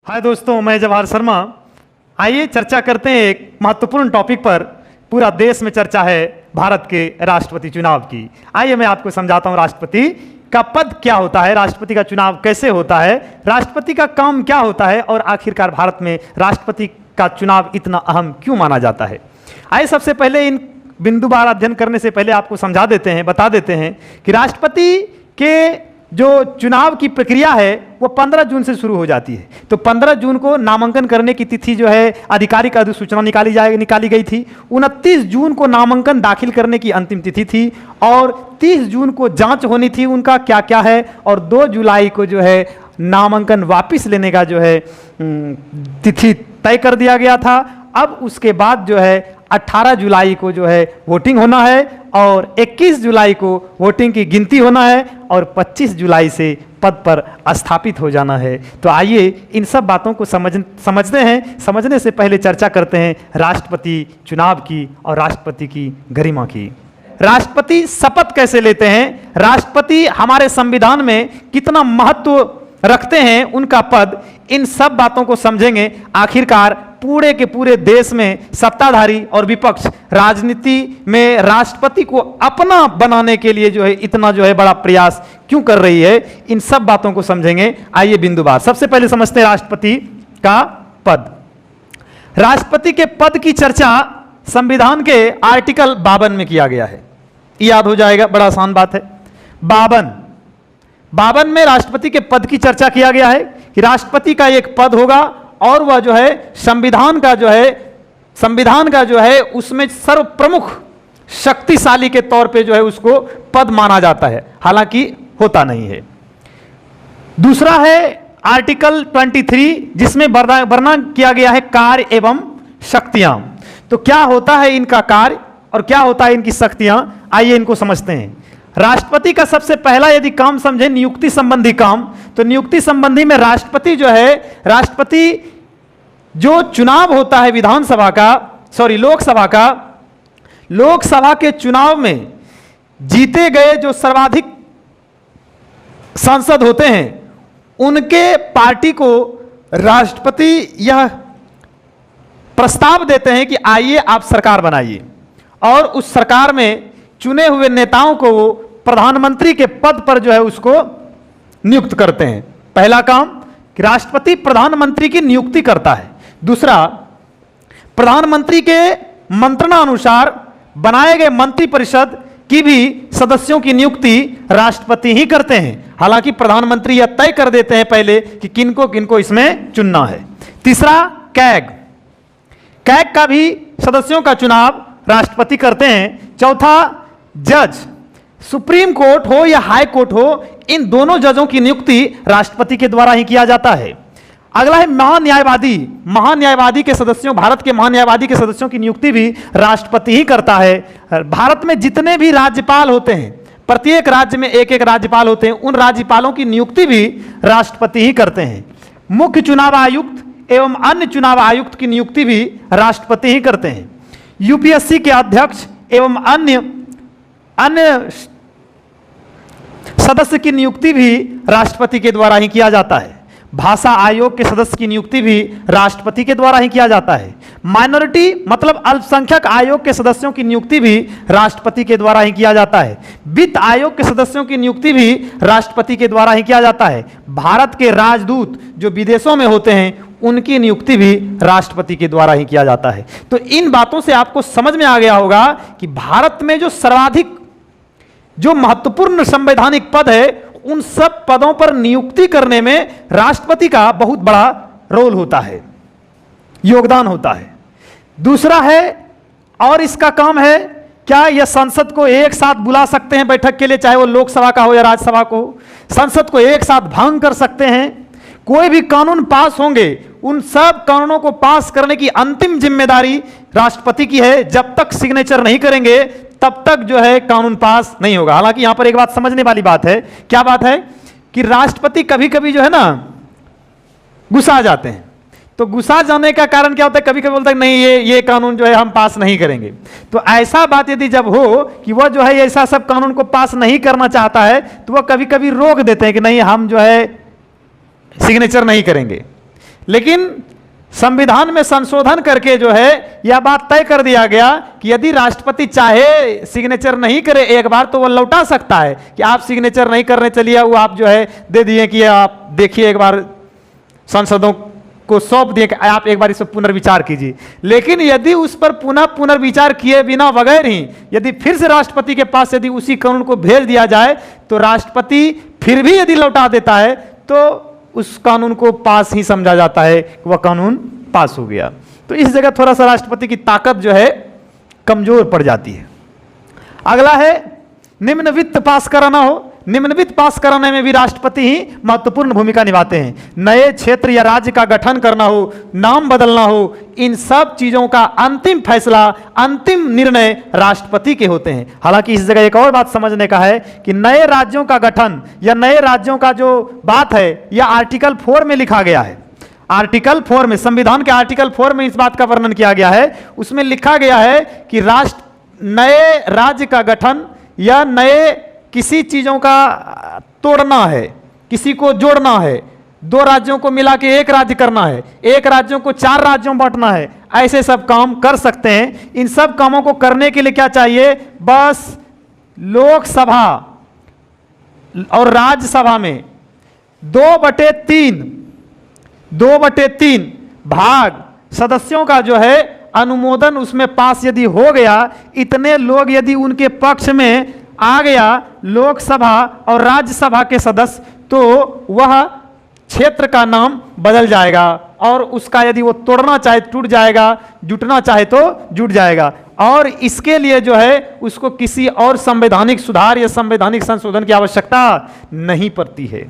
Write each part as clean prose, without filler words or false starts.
हाय दोस्तों, मैं जवाहर शर्मा। आइए चर्चा करते हैं एक महत्वपूर्ण टॉपिक पर। पूरा देश में चर्चा है भारत के राष्ट्रपति चुनाव की। आइए मैं आपको समझाता हूं राष्ट्रपति का पद क्या होता है, राष्ट्रपति का चुनाव कैसे होता है, राष्ट्रपति का काम क्या होता है और आखिरकार भारत में राष्ट्रपति का चुनाव इतना अहम क्यों माना जाता है। आइए सबसे पहले इन बिंदुवार अध्ययन करने से पहले आपको समझा देते हैं, बता देते हैं कि राष्ट्रपति के जो चुनाव की प्रक्रिया है वो 15 जून से शुरू हो जाती है। तो 15 जून को नामांकन करने की तिथि जो है आधिकारिक अधिसूचना निकाली गई थी। 29 जून को नामांकन दाखिल करने की अंतिम तिथि थी और 30 जून को जांच होनी थी उनका क्या क्या है, और 2 जुलाई को जो है नामांकन वापस लेने का जो है तिथि तय कर दिया गया था। अब उसके बाद जो है 18 जुलाई को जो है वोटिंग होना है और 21 जुलाई को वोटिंग की गिनती होना है और 25 जुलाई से पद पर स्थापित हो जाना है। तो आइए इन सब बातों को समझते हैं। समझने से पहले चर्चा करते हैं राष्ट्रपति चुनाव की और राष्ट्रपति की गरिमा की। राष्ट्रपति शपथ कैसे लेते हैं, राष्ट्रपति हमारे संविधान में कितना महत्व रखते हैं उनका पद, इन सब बातों को समझेंगे। आखिरकार पूरे के पूरे देश में सत्ताधारी और विपक्ष राजनीति में राष्ट्रपति को अपना बनाने के लिए जो है इतना जो है बड़ा प्रयास क्यों कर रही है, इन सब बातों को समझेंगे। आइए बिंदुवार सबसे पहले समझते हैं राष्ट्रपति का पद। राष्ट्रपति के पद की चर्चा संविधान के आर्टिकल 52 में किया गया है। याद हो जाएगा, बड़ा आसान बात है। 52 में राष्ट्रपति के पद की चर्चा किया गया है कि राष्ट्रपति का एक पद होगा और वह जो है संविधान का जो है उसमें सर्व प्रमुख शक्तिशाली के तौर पे जो है उसको पद माना जाता है, हालांकि होता नहीं है। दूसरा है आर्टिकल 23 जिसमें वर्णन किया गया है कार्य एवं शक्तियां। तो क्या होता है इनका कार्य और क्या होता है इनकी शक्तियां, आइए इनको समझते हैं। राष्ट्रपति का सबसे पहला यदि काम समझे नियुक्ति संबंधी काम, तो नियुक्ति संबंधी में राष्ट्रपति जो है, राष्ट्रपति जो चुनाव होता है लोकसभा के चुनाव में जीते गए जो सर्वाधिक सांसद होते हैं उनके पार्टी को राष्ट्रपति यह प्रस्ताव देते हैं कि आइए आप सरकार बनाइए, और उस सरकार में चुने हुए नेताओं को वो प्रधानमंत्री के पद पर जो है उसको नियुक्त करते हैं। पहला काम कि राष्ट्रपति प्रधानमंत्री की नियुक्ति करता है। दूसरा, प्रधानमंत्री के मंत्रणानुसार बनाए गए मंत्रिपरिषद की भी सदस्यों की नियुक्ति राष्ट्रपति ही करते हैं। हालांकि प्रधानमंत्री यह तय कर देते हैं पहले कि किनको किनको इसमें चुनना है। तीसरा, कैग का भी सदस्यों का चुनाव राष्ट्रपति करते हैं। चौथा, जज, सुप्रीम कोर्ट हो या हाई कोर्ट हो, इन दोनों जजों की नियुक्ति राष्ट्रपति के द्वारा ही किया जाता है। अगला है महान्यायवादी के सदस्यों, भारत के महान्यायवादी के सदस्यों की नियुक्ति भी राष्ट्रपति ही करता है। भारत में जितने भी राज्यपाल होते हैं, प्रत्येक राज्य में एक एक राज्यपाल होते हैं, उन राज्यपालों की नियुक्ति भी राष्ट्रपति ही करते हैं। मुख्य चुनाव आयुक्त एवं अन्य चुनाव आयुक्त की नियुक्ति भी राष्ट्रपति ही करते हैं। यूपीएससी के अध्यक्ष एवं अन्य सदस्य की नियुक्ति भी राष्ट्रपति के द्वारा ही किया जाता है। भाषा आयोग के सदस्य की नियुक्ति भी राष्ट्रपति के द्वारा ही किया जाता है। माइनॉरिटी मतलब अल्पसंख्यक आयोग के सदस्यों की नियुक्ति भी राष्ट्रपति के द्वारा ही किया जाता है। वित्त आयोग के सदस्यों की नियुक्ति भी राष्ट्रपति के द्वारा ही किया जाता है। भारत के राजदूत जो विदेशों में होते हैं उनकी नियुक्ति भी राष्ट्रपति के द्वारा ही किया जाता है। तो इन बातों से आपको समझ में आ गया होगा कि भारत में जो सर्वाधिक जो महत्वपूर्ण संवैधानिक पद है उन सब पदों पर नियुक्ति करने में राष्ट्रपति का बहुत बड़ा रोल होता है, योगदान होता है। दूसरा है, और इसका काम है क्या यह संसद को एक साथ बुला सकते हैं बैठक के लिए, चाहे वो लोकसभा का हो या राज्यसभा को। संसद को एक साथ भंग कर सकते हैं। कोई भी कानून पास होंगे उन सब कानूनों को पास करने की अंतिम जिम्मेदारी राष्ट्रपति की है। जब तक सिग्नेचर नहीं करेंगे तब तक जो है कानून पास नहीं होगा। हालांकि यहां पर एक बात समझने वाली बात है। क्या बात है कि राष्ट्रपति कभी कभी जो है ना गुस्सा जाते हैं। तो गुस्सा जाने का कारण क्या होता है, कभी कभी बोलता है नहीं ये कानून जो है हम पास नहीं करेंगे। तो ऐसा बात यदि जब हो कि वह जो है ऐसा सब कानून को पास नहीं करना चाहता है तो वह कभी कभी रोक देते हैं कि नहीं हम जो है सिग्नेचर नहीं करेंगे। लेकिन संविधान में संशोधन करके जो है यह बात तय कर दिया गया कि यदि राष्ट्रपति चाहे सिग्नेचर नहीं करे एक बार तो वह लौटा सकता है कि आप सिग्नेचर नहीं करने चलिए, वो आप जो है दे दिए कि आप देखिए एक बार सांसदों को सौंप दिए कि आप एक बार इस पर पुनर्विचार कीजिए। लेकिन यदि उस पर पुनर्विचार किए बिना बगैर ही यदि फिर से राष्ट्रपति के पास यदि उसी कानून को भेज दिया जाए तो राष्ट्रपति फिर भी यदि लौटा देता है तो उस कानून को पास ही समझा जाता है कि वह कानून पास हो गया। तो इस जगह थोड़ा सा राष्ट्रपति की ताकत जो है कमजोर पड़ जाती है। अगला है निम्न वित्त पास कराना हो। निम्न वित्त पास कराने में भी राष्ट्रपति ही महत्वपूर्ण भूमिका निभाते हैं। नए क्षेत्र या राज्य का गठन करना हो, नाम बदलना हो, इन सब चीजों का अंतिम फैसला, अंतिम निर्णय राष्ट्रपति के होते हैं। हालांकि इस जगह एक और बात समझने का है कि नए राज्यों का गठन या नए राज्यों का जो बात है यह आर्टिकल 4 में लिखा गया है। आर्टिकल 4 में, संविधान के आर्टिकल 4 में इस बात का वर्णन किया गया है। उसमें लिखा गया है कि नए राज्य का गठन या नए किसी चीजों का तोड़ना है, किसी को जोड़ना है, 2 राज्यों को मिला के 1 राज्य करना है, 1 राज्यों को 4 राज्यों में बांटना है, ऐसे सब काम कर सकते हैं। इन सब कामों को करने के लिए क्या चाहिए? बस लोकसभा और राज्यसभा में 2/3 भाग सदस्यों का जो है अनुमोदन उसमें पास यदि हो गया, इतने लोग यदि उनके पक्ष में आ गया लोकसभा और राज्यसभा के सदस्य, तो वह क्षेत्र का नाम बदल जाएगा और उसका यदि वो तोड़ना चाहे टूट जाएगा, जुटना चाहे तो जुट जाएगा। और इसके लिए जो है उसको किसी और संवैधानिक सुधार या संवैधानिक संशोधन की आवश्यकता नहीं पड़ती है।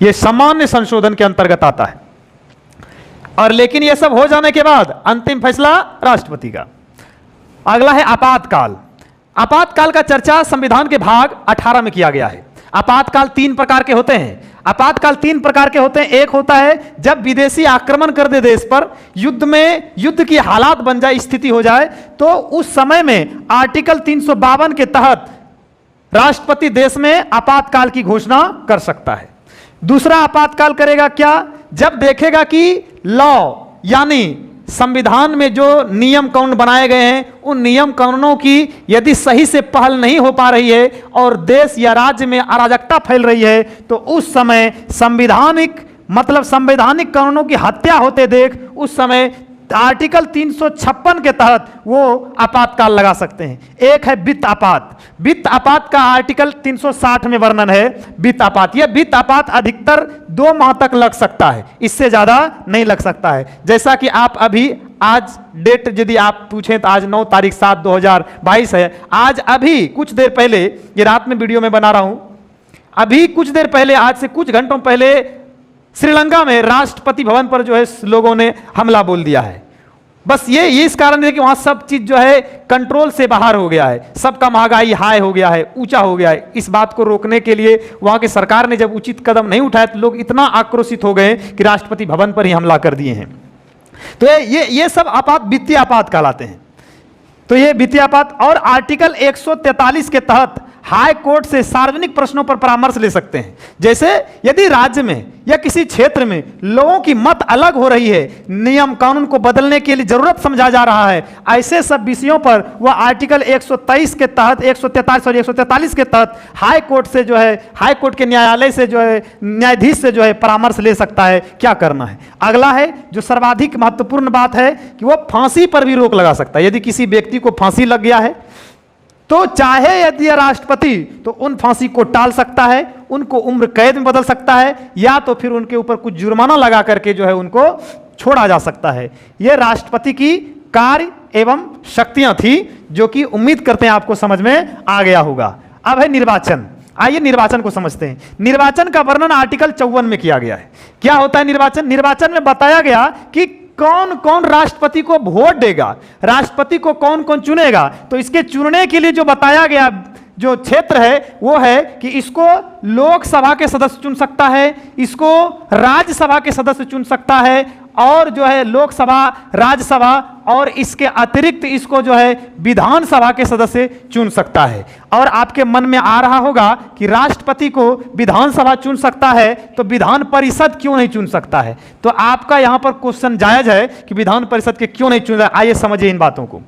यह सामान्य संशोधन के अंतर्गत आता है। और लेकिन यह सब हो जाने के बाद अंतिम फैसला राष्ट्रपति का। अगला है आपातकाल। आपातकाल का चर्चा संविधान के भाग 18 में किया गया है। आपातकाल 3 प्रकार के होते हैं। आपातकाल 3 प्रकार के होते हैं। एक होता है जब विदेशी आक्रमण कर दे देश पर, युद्ध की हालात बन जाए, स्थिति हो जाए, तो उस समय में आर्टिकल 352 के तहत राष्ट्रपति देश में आपातकाल की घोषणा कर सकता है। दूसरा आपातकाल करेगा क्या? जब देखेगा कि लॉ यानी संविधान में जो नियम कानून बनाए गए हैं उन नियम कानूनों की यदि सही से पहल नहीं हो पा रही है और देश या राज्य में अराजकता फैल रही है, तो उस समय संवैधानिक कानूनों की हत्या होते देख उस समय आर्टिकल 356 के तहत वो आपातकाल लगा सकते हैं। एक है वित्त आपात। वित्त आपात का आर्टिकल 360 में वर्णन है। वित्त आपात, यह वित्त आपात अधिकतर 2 माह तक लग सकता है, इससे ज्यादा नहीं लग सकता है। जैसा कि आप अभी आज डेट यदि आप पूछें तो आज 9 तारीख 7/2022 है। आज अभी कुछ देर पहले, ये रात में वीडियो में बना रहा हूं, अभी कुछ देर पहले, आज से कुछ घंटों पहले श्रीलंका में राष्ट्रपति भवन पर जो है लोगों ने हमला बोल दिया है। बस ये इस कारण है कि वहां सब चीज जो है कंट्रोल से बाहर हो गया है, सबका महंगाई हाई हो गया है, ऊंचा हो गया है। इस बात को रोकने के लिए वहां की सरकार ने जब उचित कदम नहीं उठाया तो लोग इतना आक्रोशित हो गए कि राष्ट्रपति भवन पर ही हमला कर दिए हैं। तो ये सब वित्तीय आपात कहलाते हैं। तो ये वित्तीय आपात। और आर्टिकल 143 के तहत हाई कोर्ट से सार्वजनिक प्रश्नों पर परामर्श ले सकते हैं। जैसे यदि राज्य में या किसी क्षेत्र में लोगों की मत अलग हो रही है, नियम कानून को बदलने के लिए जरूरत समझा जा रहा है, ऐसे सब विषयों पर वह आर्टिकल 123 के तहत 143 के तहत हाई कोर्ट से जो है, हाई कोर्ट के न्यायालय से जो है, न्यायाधीश से जो है परामर्श ले सकता है क्या करना है। अगला है जो सर्वाधिक महत्वपूर्ण बात है कि वह फांसी पर भी रोक लगा सकता है। यदि किसी व्यक्ति को फांसी लग गया है तो चाहे यदि राष्ट्रपति तो उन फांसी को टाल सकता है, उनको उम्र कैद में बदल सकता है, या तो फिर उनके ऊपर कुछ जुर्माना लगा करके जो है उनको छोड़ा जा सकता है। यह राष्ट्रपति की कार्य एवं शक्तियां थी जो कि उम्मीद करते हैं आपको समझ में आ गया होगा। अब है निर्वाचन। आइए निर्वाचन को समझते हैं। निर्वाचन का वर्णन आर्टिकल 54 में किया गया है। क्या होता है निर्वाचन? निर्वाचन में बताया गया कि कौन कौन राष्ट्रपति को वोट देगा, राष्ट्रपति को कौन कौन चुनेगा। तो इसके चुनने के लिए जो बताया गया जो क्षेत्र है वो है कि इसको लोकसभा के सदस्य चुन सकता है, इसको राज्यसभा के सदस्य चुन सकता है, और जो है लोकसभा, राज्यसभा और इसके अतिरिक्त इसको जो है विधानसभा के सदस्य चुन सकता है। और आपके मन में आ रहा होगा कि राष्ट्रपति को विधानसभा चुन सकता है तो विधान परिषद क्यों नहीं चुन सकता है? तो आपका यहां पर क्वेश्चन जायज है कि विधान परिषद के क्यों नहीं चुन रहा। आइए समझिए इन बातों को।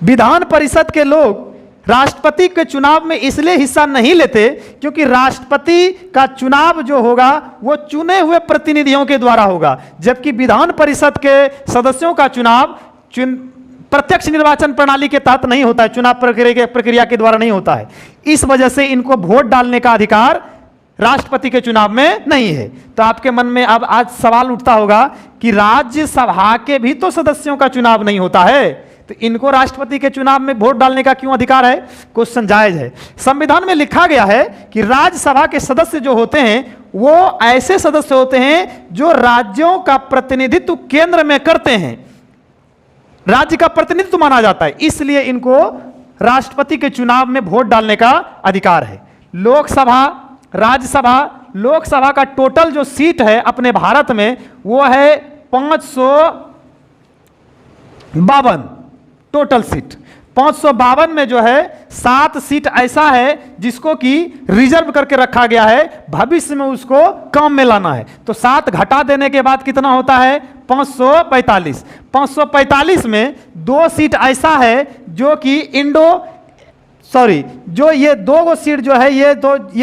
विधान परिषद के लोग राष्ट्रपति के चुनाव में इसलिए हिस्सा नहीं लेते क्योंकि राष्ट्रपति का चुनाव जो होगा वो चुने हुए प्रतिनिधियों के द्वारा होगा, जबकि विधान परिषद के सदस्यों का चुनाव प्रत्यक्ष निर्वाचन प्रणाली के तहत नहीं होता है, चुनाव प्रक्रिया के द्वारा नहीं होता है। इस वजह से इनको वोट डालने का अधिकार राष्ट्रपति के चुनाव में नहीं है। तो आपके मन में अब आज सवाल उठता होगा कि राज्यसभा के भी तो सदस्यों का चुनाव नहीं होता है, तो इनको राष्ट्रपति के चुनाव में वोट डालने का क्यों अधिकार है? क्वेश्चन जायज है। संविधान में लिखा गया है कि राज्यसभा के सदस्य जो होते हैं वो ऐसे सदस्य होते हैं जो राज्यों का प्रतिनिधित्व केंद्र में करते हैं, राज्य का प्रतिनिधित्व माना जाता है, इसलिए इनको राष्ट्रपति के चुनाव में वोट डालने का अधिकार है। लोकसभा, राज्यसभा, लोकसभा का टोटल जो सीट है अपने भारत में वो है 552 टोटल सीट। 552 में जो है 7 सीट ऐसा है जिसको कि रिजर्व करके रखा गया है, भविष्य में उसको काम में लाना है। तो 7 घटा देने के बाद कितना होता है? 545। 545 में 2 सीट ऐसा है जो कि जो ये 2 सीट जो है ये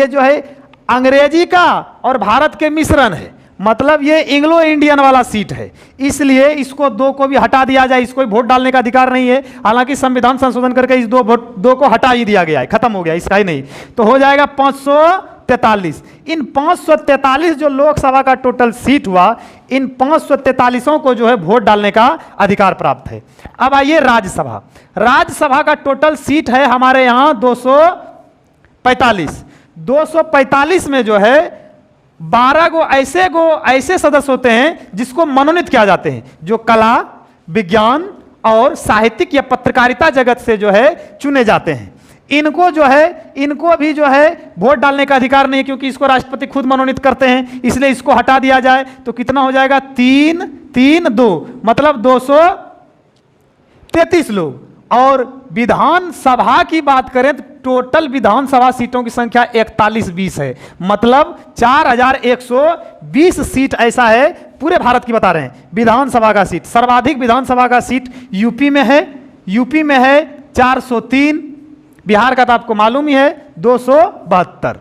जो है अंग्रेजी का और भारत के मिश्रण है, मतलब ये एंग्लो इंडियन वाला सीट है, इसलिए इसको 2 को भी हटा दिया जाए, इसको वोट डालने का अधिकार नहीं है। हालांकि संविधान संशोधन करके इस 2 को हटा ही दिया गया है, खत्म हो गया, इसका ही नहीं। तो हो जाएगा 543। इन 543 जो लोकसभा का टोटल सीट हुआ, इन 543 को जो है वोट डालने का अधिकार प्राप्त है। अब आइए राज्यसभा। राज्यसभा का टोटल सीट है हमारे यहां 245। 245 में जो है 12 ऐसे सदस्य होते हैं जिसको मनोनीत किया जाते हैं, जो कला, विज्ञान और साहित्यिक या पत्रकारिता जगत से जो है चुने जाते हैं। इनको भी जो है वोट डालने का अधिकार नहीं है क्योंकि इसको राष्ट्रपति खुद मनोनीत करते हैं, इसलिए इसको हटा दिया जाए। तो कितना हो जाएगा? 3-3-2 मतलब 233 लोग। और विधानसभा की बात करें तो टोटल विधानसभा सीटों की संख्या 4120 है, मतलब 4120 सीट ऐसा है, पूरे भारत की बता रहे हैं विधानसभा का सीट। सर्वाधिक विधानसभा का सीट यूपी में है, 403। बिहार का तो आपको मालूम ही है 272।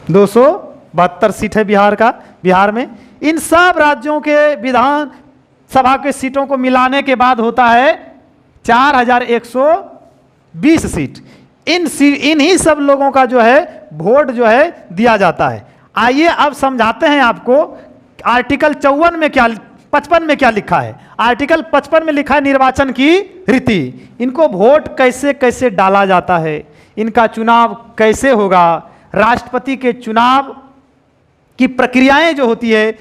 272 सीट है बिहार में। इन सब राज्यों के विधान सभा के सीटों को मिलाने के बाद होता है 4120 सीट। इन्हीं सब लोगों का जो है वोट जो है दिया जाता है। आइए अब समझाते हैं आपको आर्टिकल 55 में क्या लिखा है। आर्टिकल 55 में लिखा है निर्वाचन की रीति। इनको वोट कैसे कैसे डाला जाता है, इनका चुनाव कैसे होगा, राष्ट्रपति के चुनाव की प्रक्रियाएं जो होती है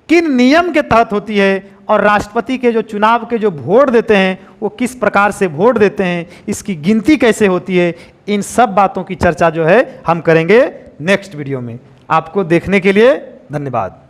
किन नियम के तहत होती है, और राष्ट्रपति के जो चुनाव के जो वोट देते हैं वो किस प्रकार से वोट देते हैं, इसकी गिनती कैसे होती है, इन सब बातों की चर्चा जो है हम करेंगे नेक्स्ट वीडियो में। आपको देखने के लिए धन्यवाद।